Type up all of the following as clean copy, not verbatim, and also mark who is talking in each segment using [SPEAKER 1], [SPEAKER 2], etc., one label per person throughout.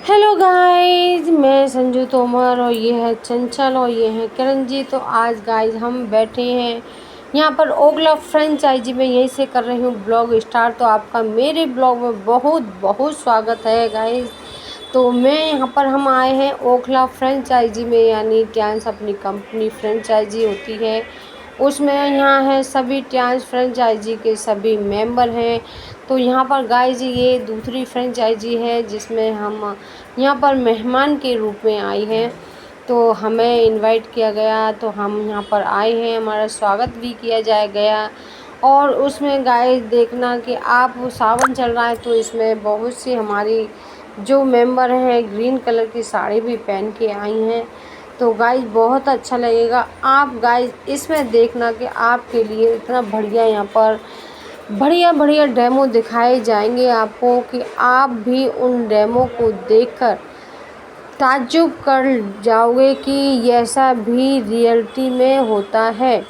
[SPEAKER 1] Hello guys, मैं संजू तोमर और ये है चंचल और ये है किरण जी। तो आज गाइस हम बैठे हैं यहाँ पर ओखला फ्रेंचाइजी में, यहीं से कर रही हूँ ब्लॉग स्टार्ट। तो आपका मेरे ब्लॉग में बहुत बहुत स्वागत है गाइस। तो मैं यहाँ पर हम आए हैं ओखला फ्रेंचाइजी में, यानी ट्यांस अपनी कंपनी फ्रेंचाइजी होती है उसमें। यहाँ है सभी ट्यांस फ्रेंचाइजी के सभी मेंबर हैं। तो यहाँ पर गाइस ये दूसरी फ्रेंचाइजी है जिसमें हम यहाँ पर मेहमान के रूप में आई हैं। तो हमें इनवाइट किया गया, तो हम यहाँ पर आए हैं, हमारा स्वागत भी किया जाए गया। और उसमें गाइस देखना कि आप सावन चल रहा है तो इसमें बहुत सी हमारी जो मेंबर हैं ग्रीन कलर की साड़ी भी पहन के आई हैं। तो गाइस बहुत अच्छा लगेगा। आप गाइस इसमें देखना कि आपके लिए इतना बढ़िया यहाँ पर बढ़िया बढ़िया डेमो दिखाए जाएंगे आपको कि आप भी उन डेमो को देखकर ताज्जुब कर जाओगे कि ऐसा भी रियलिटी में होता है।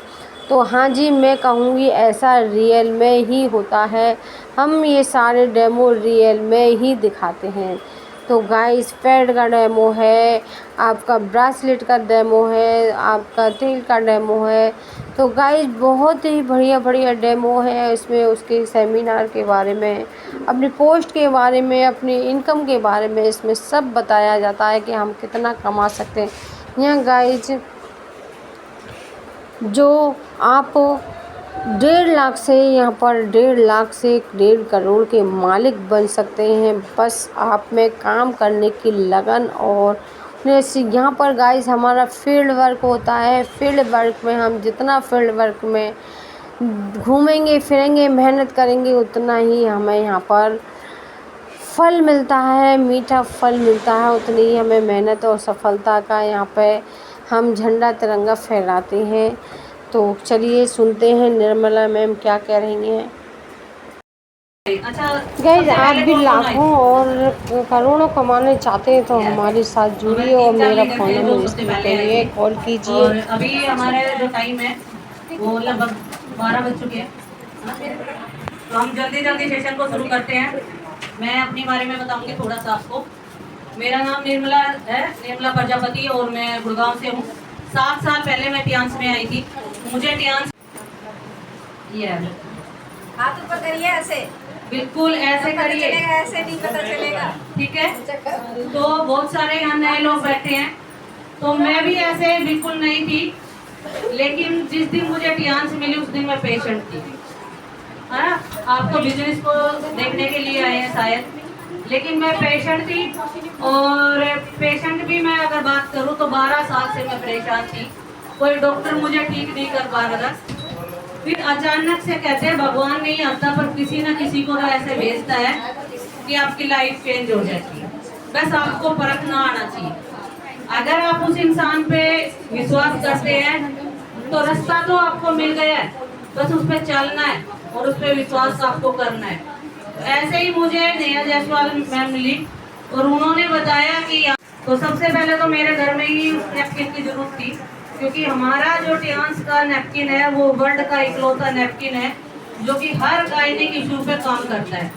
[SPEAKER 1] तो हाँ जी, मैं कहूँगी ऐसा रियल में ही होता है। हम ये सारे डेमो रियल में ही दिखाते हैं। तो गाइस पैड का डेमो है, आपका ब्रासलेट का डेमो है, आपका तेल का डेमो है। तो गाइस बहुत ही बढ़िया बढ़िया डेमो है इसमें। उसके सेमिनार के बारे में, अपनी पोस्ट के बारे में, अपनी इनकम के बारे में इसमें सब बताया जाता है कि हम कितना कमा सकते हैं। यहाँ गाइस जो आप 1.5 लाख से, यहाँ पर 1.5 लाख से 1.5 करोड़ के मालिक बन सकते हैं, बस आप में काम करने की लगन। और यहाँ पर गाइस हमारा फील्ड वर्क होता है। फील्ड वर्क में हम जितना फील्ड वर्क में घूमेंगे फिरेंगे मेहनत करेंगे उतना ही हमें यहाँ पर फल मिलता है, मीठा फल मिलता है। उतनी ही हमें मेहनत और सफलता का यहाँ पे हम झंडा तिरंगा फहराते हैं। तो चलिए सुनते हैं निर्मला मैम क्या कह रही हैं।
[SPEAKER 2] अच्छा
[SPEAKER 1] गाइस आप भी लाखों और करोड़ों कमाने चाहते हैं तो हमारे साथ जुड़िए और मेरा फ़ोन नंबर स्क्रीन पे है, कॉल कीजिए।
[SPEAKER 2] और अभी हमारे जो टाइम है वो लगभग 12 बज चुके हैं, तो हम जल्दी जल्दी सेशन को शुरू करते हैं। मैं अपने बारे में बताऊंगी थोड़ा सा आपको। मेरा नाम निर्मला है, निर्मला प्रजापति, और मैं गुड़गांव से हूँ। 7 साल पहले मैं ट्यांस में आई थी। मुझे ट्यांस ये
[SPEAKER 3] हाथ ऊपर करिए, ऐसे
[SPEAKER 2] बिल्कुल ऐसे करिए,
[SPEAKER 3] ऐसे नहीं पता चलेगा,
[SPEAKER 2] ठीक है। तो बहुत सारे यहाँ नए लोग बैठे हैं, तो मैं भी ऐसे बिल्कुल नहीं थी, लेकिन जिस दिन मुझे ट्यांस मिली उस दिन मैं पेशेंट थी, है ना। आप तो बिजनेस को देखने के लिए आए हैं शायद, लेकिन मैं पेशेंट थी। और पेशेंट भी मैं अगर बात करूँ तो 12 साल से मैं परेशान थी। कोई डॉक्टर मुझे ठीक नहीं कर पा रहा था। फिर अचानक से कहते हैं भगवान नहीं आता, पर किसी न किसी को तो ऐसे भेजता है कि आपकी लाइफ चेंज हो जाती है। बस आपको परखना आना चाहिए। अगर आप उस इंसान पे विश्वास करते हैं तो रास्ता तो आपको मिल गया है, बस उस पर चलना है और उस पर विश्वास आपको करना है। ऐसे ही मुझे नेहा जायसवाल मैम मिली और उन्होंने बताया कि तो सबसे पहले तो मेरे घर में ही उस नैपकिन की जरूरत थी, क्योंकि हमारा जो ट्यांस का नैपकिन है वो वर्ल्ड का इकलौता नैपकिन है जो कि हर गायनिक इशू पे काम करता है,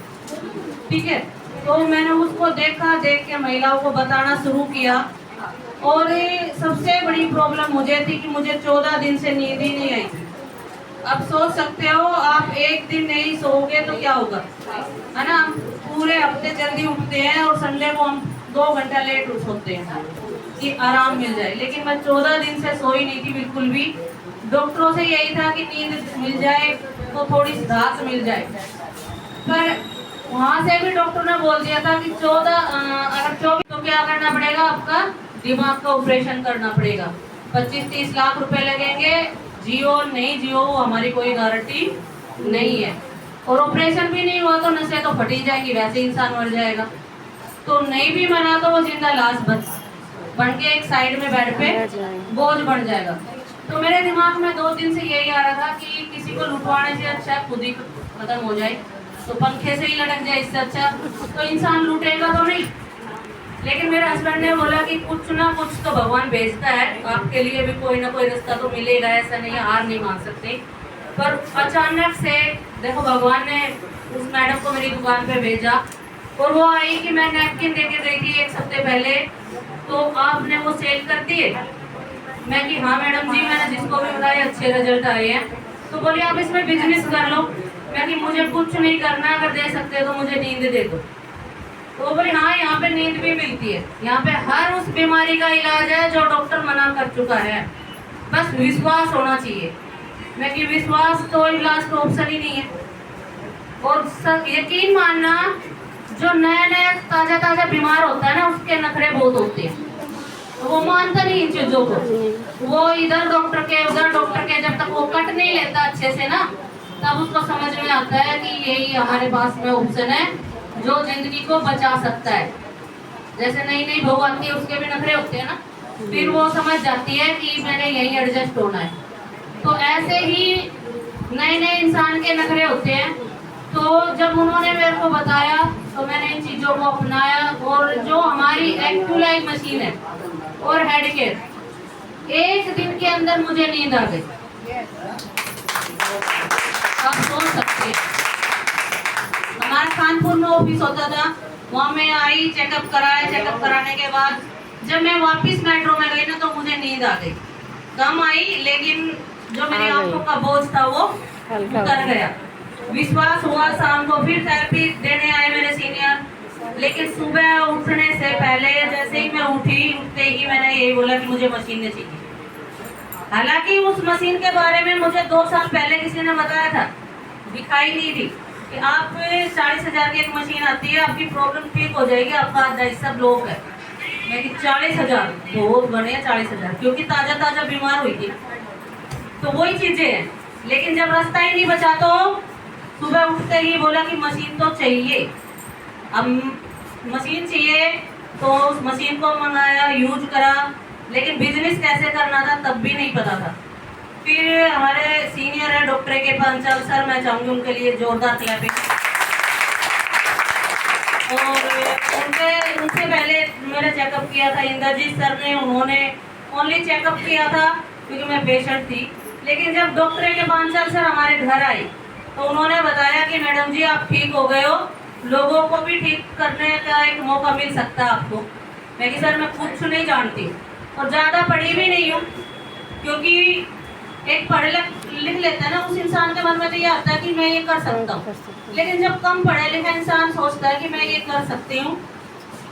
[SPEAKER 2] ठीक है। तो मैंने उसको देखा, देख के महिलाओं को बताना शुरू किया। और सबसे बड़ी प्रॉब्लम मुझे थी कि मुझे 14 दिन से नींद ही नहीं आई थी। अब सोच सकते हो, आप एक दिन नहीं सोओगे तो क्या होगा, है ना। पूरे हफ्ते जल्दी उठते हैं और संडे को हम 2 घंटा लेट उठ सोते हैं कि आराम मिल जाए, लेकिन मैं 14 दिन से सोई नहीं थी बिल्कुल भी। डॉक्टरों से यही था कि नींद मिल जाए तो थोड़ी राहत मिल जाए, पर वहाँ से भी डॉक्टर ने बोल दिया था कि 24 तो क्या करना पड़ेगा, आपका दिमाग का ऑपरेशन करना पड़ेगा, 25-30 लाख रुपए लगेंगे। जियो नहीं जियो वो हमारी कोई गारंटी नहीं है, और ऑपरेशन भी नहीं हुआ तो नसें तो फटी जाएंगी, वैसे इंसान मर जाएगा। तो नहीं भी मरा तो वो जिंदा लाश बन के एक साइड में बेड पे बोझ बढ़ जाएगा। तो मेरे दिमाग में 2 दिन से यही आ रहा था कि किसी को लुटवाने से अच्छा खुद ही खत्म हो जाए, तो पंखे से ही लटक जाए, इससे अच्छा तो इंसान लूटेगा तो नहीं। लेकिन मेरे हस्बैंड ने बोला कि कुछ ना कुछ तो भगवान भेजता है, आपके लिए भी कोई ना कोई रास्ता तो मिलेगा, ऐसा नहीं है, हार नहीं मान सकते। पर अचानक से देखो भगवान ने उस मैडम को मेरी दुकान पे भेजा और वो आई कि मैं नैपकिन देके गई थी 1 हफ्ते पहले, तो आपने वो सेल कर दिए? मैं कि हाँ मैडम जी, मैंने जिसको भी बताया अच्छे रिजल्ट आए हैं। तो बोली आप इसमें बिजनेस कर लो। मैं कि मुझे कुछ नहीं करना, अगर दे सकते हो तो मुझे नींद दे दो। तो बोली हाँ यहाँ पे नींद भी मिलती है, यहाँ पे हर उस बीमारी का इलाज है जो डॉक्टर मना कर चुका है, बस विश्वास होना चाहिए। मैं कि विश्वास तो लास्ट ऑप्शन ही नहीं है। और यकीन मानना, जो नया नया ताजा ताजा बीमार होता है ना, उसके नखरे बहुत होते हैं, तो वो मानता नहीं इन चीजों को। वो इधर डॉक्टर के उधर डॉक्टर के, जब तक वो कट नहीं लेता अच्छे से ना, तब उसको समझ में आता है कि यही हमारे पास में ऑप्शन है जो जिंदगी को बचा सकता है। जैसे नई नई बहू आती है, उसके भी नखरे होते हैं ना, फिर वो समझ जाती है कि मैंने यही एडजस्ट होना है। तो ऐसे ही नए नए इंसान के नखरे होते हैं। तो जब उन्होंने मेरे को बताया तो मैंने इन चीज़ों को अपनाया, और जो हमारी एक्टिव मशीन है और हेड केयर, 1 दिन के अंदर मुझे नींद आ गई। आप सोच सकते हैं, हमारा कानपुर में ऑफिस होता था, वहाँ मैं आई, चेकअप कराया, चेकअप कराने के बाद जब मैं वापस मेट्रो में गई ना, तो मुझे नींद आ गई। कम आई, लेकिन जो मेरी आंखों का बोझ था वो उतर गया। विश्वास हुआ। शाम को फिर थेरेपी देने आए मेरे सीनियर, लेकिन सुबह उठने से पहले जैसे ही मैं उठते ही मैंने यही बोला कि मुझे मशीन चाहिए। हालांकि उस मशीन के बारे में मुझे 2 साल पहले किसी ने बताया था, दिखाई नहीं दी कि आप 40,000 की एक मशीन आती है, आपकी प्रॉब्लम ठीक हो जाएगी, आपका सब लोग है। मैं कि 40,000 बहुत बने, 40,000, क्योंकि ताजा ताजा बीमार हुई थी। तो वही चीजें हैं, लेकिन जब रास्ता ही नहीं बचा तो सुबह उठते ही बोला कि मशीन तो चाहिए। अब मशीन चाहिए तो उस मशीन को मंगाया, यूज करा, लेकिन बिजनेस कैसे करना था तब भी नहीं पता था। फिर हमारे सीनियर है डॉक्टर के पंचाल सर, मैं चाहूँगी उनके लिए जोरदार क्लैपिंग। और उनसे पहले मेरा चेकअप किया था इंद्रजीत सर ने, उन्होंने ओनली चेकअप किया था क्योंकि मैं पेशेंट थी। लेकिन जब डॉक्टर के पंचाल सर हमारे घर आई तो उन्होंने बताया कि मैडम जी आप ठीक हो गए हो, लोगों को भी ठीक करने का एक मौका मिल सकता है आपको। मैं कि सर मैं कुछ नहीं जानती और ज़्यादा पढ़ी भी नहीं हूँ, क्योंकि एक पढ़े लिख लेता है ना, उस इंसान के मन में तो ये आता है कि मैं ये कर सकता हूँ। लेकिन जब कम पढ़ा लिखा इंसान सोचता है कि मैं ये कर सकती हूँ,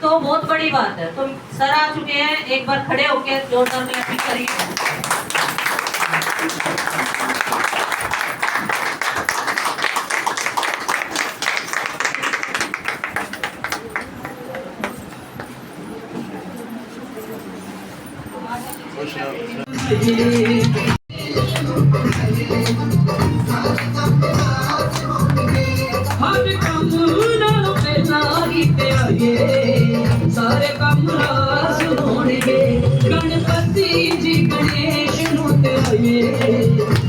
[SPEAKER 2] तो बहुत बड़ी बात है। तो सर आ चुके हैं, एक बार खड़े होकर जोरदार क्लैपिंग करिए।
[SPEAKER 4] सारे कम रास होणगे, गणपति जी गणेश नूं ते आइए,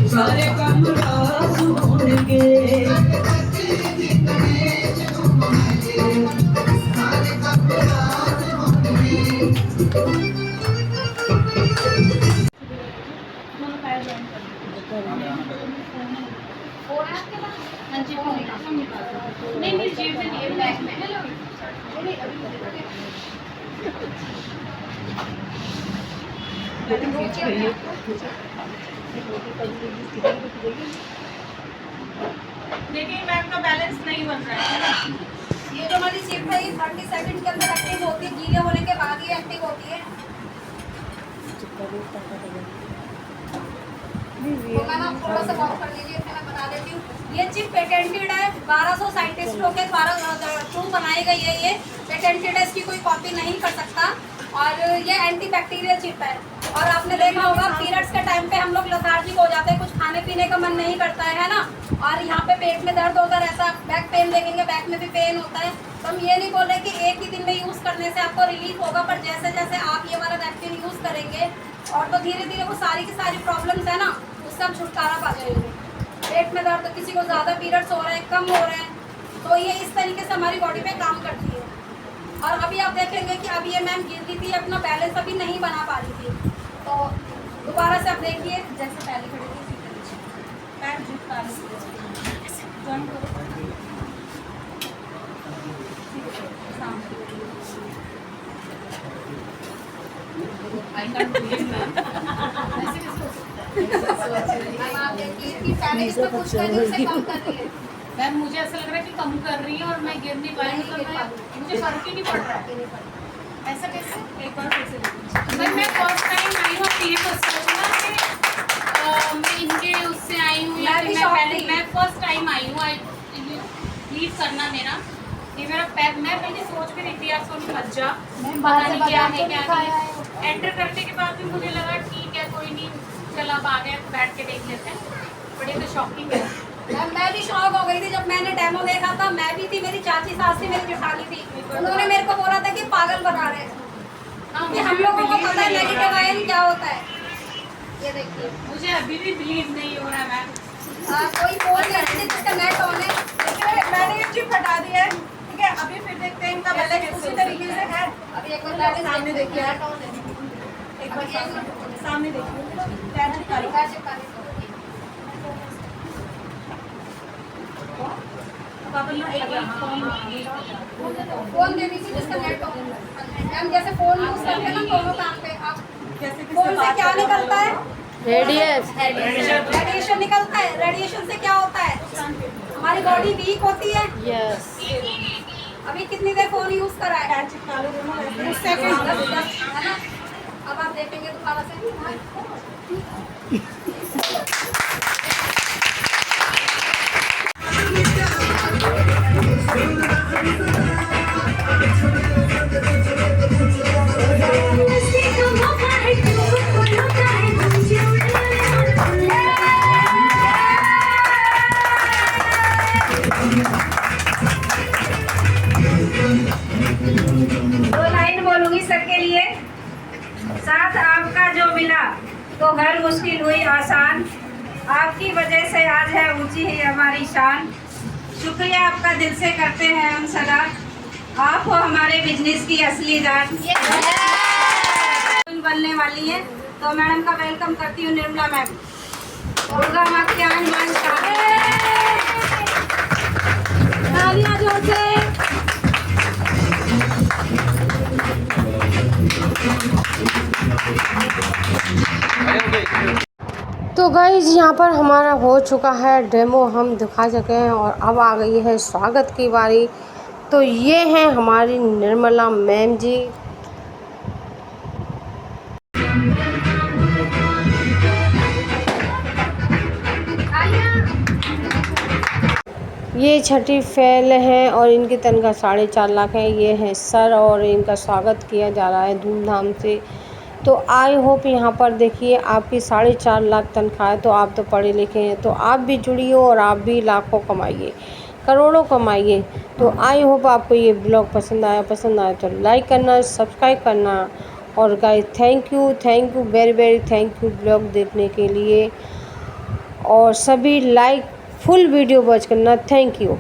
[SPEAKER 4] सारे कम रास होणगे।
[SPEAKER 3] नहीं जेब में नहीं, बैग में।
[SPEAKER 5] देखिए मैम का बैलेंस नहीं बन रहा है।
[SPEAKER 3] ये जो हमारी चिप है, ये 30 सेकंड के अंदर एक्टिव होती है, गीले होने के बाद ये एक्टिव होती है। तो मैम आप थोड़ा सा गौर कर लीजिए, मैं बता देती हूँ। ये चिप पेटेंटेड है, 1200 साइंटिस्टों के द्वारा थ्रू बनाई गई है। ये पेटेंटेड है, इसकी कोई कॉपी नहीं कर सकता। और ये एंटी बैक्टीरियल चिप है। और आपने देखा होगा पीरियड्स के टाइम पे हम लोग लेथार्जिक हो जाते हैं, कुछ खाने पीने का मन नहीं करता है ना, और यहाँ पे पेट में दर्द होता रहता है, बैक पेन देखेंगे, बैक में भी पेन होता है। तो हम ये नहीं बोल रहे कि एक ही दिन में यूज़ करने से आपको रिलीफ होगा, पर जैसे जैसे आप ये वाला नैपकिन यूज़ करेंगे और तो धीरे धीरे वो सारी की सारी प्रॉब्लम्स है ना, उससे हम छुटकारा पा जाएंगे। पेट में दर्द, किसी को ज़्यादा पीरियड्स हो रहे हैं, कम हो रहे हैं, तो ये इस तरीके से हमारी बॉडी पे काम करती है। और अभी आप देखेंगे कि अभी ये मैम गिर रही थी, अपना बैलेंस अभी नहीं बना पा रही थी। तो दोबारा से आप देखिए, जैसे पहले खड़ी थी पैर झुका लीजिए। अब आप देखिए कि पहले इसमें कुछ करने से कम कर रही है।
[SPEAKER 6] मैम मुझे ऐसा लग रहा है कि कम कर रही है और मैं गिर नहीं पा रही हूँ, तो मुझे फर्क ही नहीं पड़ रहा है। ऐसा कैसे? एक बार फिर से देखिए। मैम मैं फर्स्ट टाइम आई हूँ, ये तो सोचना कि मैं इनके उससे आई हूँ या फिर मैं फर्स्ट टाइम आई हूँ। लीव करना मेरा, ये मेरा पैर, मैं पहले सोच भी रही थी यार सोनी मत जा, पता नहीं क्या है क्या नहीं। एंटर करने के बाद भी मुझे लगा ठीक है कोई नहीं, चल अब आ गए बैठ के देख लेते हैं। बड़े तो शॉकिंग है।
[SPEAKER 3] मैं भी शॉक हो गई थी जब मैंने डेमो देखा था। मैं भी थी, मेरी चाची सास थी, मेरी जेठानी थी, उन्होंने मेरे को बोला था कि पागल बना रहे हैं कि हम लोगों को पता है नेगेटिव आयन क्या होता है। ये देखिए
[SPEAKER 6] मुझे अभी भी बिलीव नहीं हो रहा मैम।
[SPEAKER 3] कोई फोन करते जिसका नेट ऑन है।
[SPEAKER 5] देखिए मैंने ये चिप हटा दी है, ठीक है। अभी फिर देखते हैं इनका बैलेंस उसी तरीके से है।
[SPEAKER 3] अभी एक बार
[SPEAKER 5] सामने देखिए, एक बार सामने देखिए, पैर निकालिए।
[SPEAKER 3] फोन दे दीजिए जिसका नेट ऑन है। हम जैसे फोन यूज करते हैं ना दोनों काम पे, आप फोन से क्या निकलता है? रेडिएशन निकलता है। रेडिएशन से क्या होता है? हमारी बॉडी वीक होती है।
[SPEAKER 1] यस।
[SPEAKER 3] अभी कितनी देर फोन यूज करा है? 10 सेकंड है ना। अब आप देखेंगे दोबारा से।
[SPEAKER 7] दो लाइन बोलूंगी सबके लिए। साथ आपका जो मिला तो हर मुश्किल हुई आसान, आपकी वजह से आज है ऊंची है हमारी शान। शुक्रिया आपका दिल से करते हैं हम सदा, आप हो हमारे बिजनेस की असली जान। बनने वाली है तो मैडम का वेलकम करती हूँ, निर्मला मैम। दुर्गा मख्यान तालियां जोर से।
[SPEAKER 1] तो गाइज यहाँ पर हमारा हो चुका है डेमो, हम दिखा चुके हैं और अब आ गई है स्वागत की बारी। तो ये हैं हमारी निर्मला मैम जी। ये छठी फेल है और इनकी तनख्वाह 4.5 लाख है। ये है सर और इनका स्वागत किया जा रहा है धूमधाम से। तो आई होप यहाँ पर देखिए आपकी 4.5 लाख तनख्वाह है, तो आप तो पढ़े लिखे हैं, तो आप भी जुड़िए और आप भी लाखों कमाइए, करोड़ों कमाइए। तो आई होप आपको ये ब्लॉग पसंद आया तो लाइक करना, सब्सक्राइब करना। और guys thank you very thank you blog देखने के लिए। और सभी लाइक फुल वीडियो वॉच करना। Thank you.